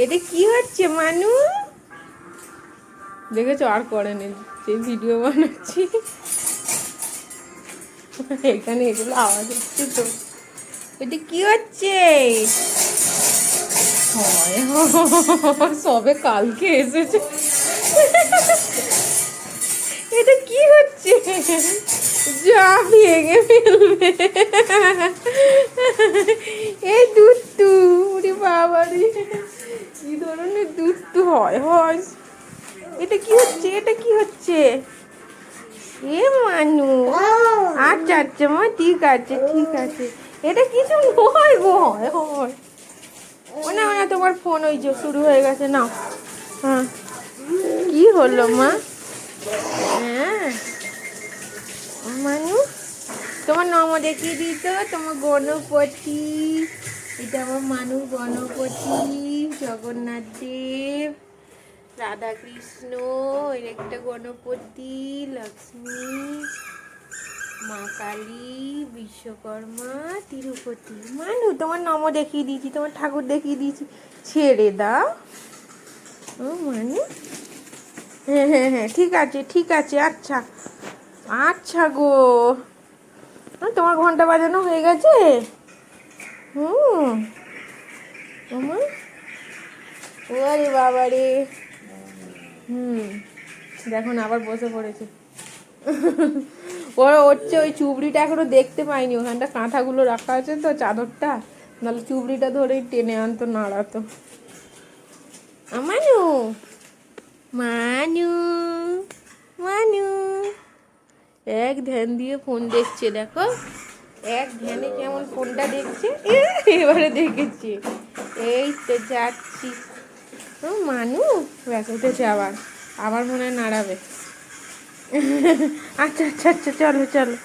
এটা কি হচ্ছে মানু? দেখেছো আর করেনি, যে ভিডিও বানাচ্ছি এখানে এগুলো আওয়াজ হচ্ছে তো। এটা কি হচ্ছে? সবে কালকে এসেছে। এটা কি হচ্ছে? যা ভেঙে ফেলবে। এই দুধটু, ওরে বাবারে, কি ধরনের দুধটু হয় হয়। এটা কি হচ্ছে? এটা কি হচ্ছে? এ মানু, আচ্ছা আচ্ছা মা, ঠিক আছে ঠিক আছে। এটা কিছু নয় গো, হয় হয়। ও না না, তোমার ফোন ওই যে শুরু হয়ে গেছে না। হ্যাঁ, কি হলো মা? হ্যাঁ মানু, তোমার নাম দেখিয়ে দিত, তোমার গণপতি। এটা আমার মানুষ গণপতি, জগন্নাথ দেব, রাধা কৃষ্ণ, এর একটা গণপতি, লক্ষ্মী, মা কালী, বিশ্বকর্মা, তিরুপতি। মানু, তোমার নাম দেখিয়ে দিয়েছি, তোমার ঠাকুর দেখিয়ে দিয়েছি, ছেড়ে দাও। ও মানু, হ্যাঁ হ্যাঁ হ্যাঁ, ঠিক আছে ঠিক আছে, আচ্ছা আচ্ছা গো। তোমার ঘন্টা বাজানো হয়ে গেছে? হুম, তোমার, ওরে বাবা রে। হুম, দেখুন আবার বসে পড়েছে। ওরা হচ্ছে ওই চুবড়িটা এখনো দেখতে পাইনি, ওখানটা কাঁথাগুলো রাখা আছে তো, চাদরটা, নাহলে চুবড়িটা ধরেই টেনে আনতো, নাড়াতো। মানু, মানু, মানু, এক ধ্যান দিয়ে ফোন দেখছে, দেখো এক ধ্যানে কেমন ফোনটা দেখছে। এবারে দেখেছি, এই তো যাচ্ছি। ও মানু, ব্যাস উঠেছে আবার, আবার মনে হয় নাড়াবে। আচ্ছা আচ্ছা আচ্ছা, চলো চলো।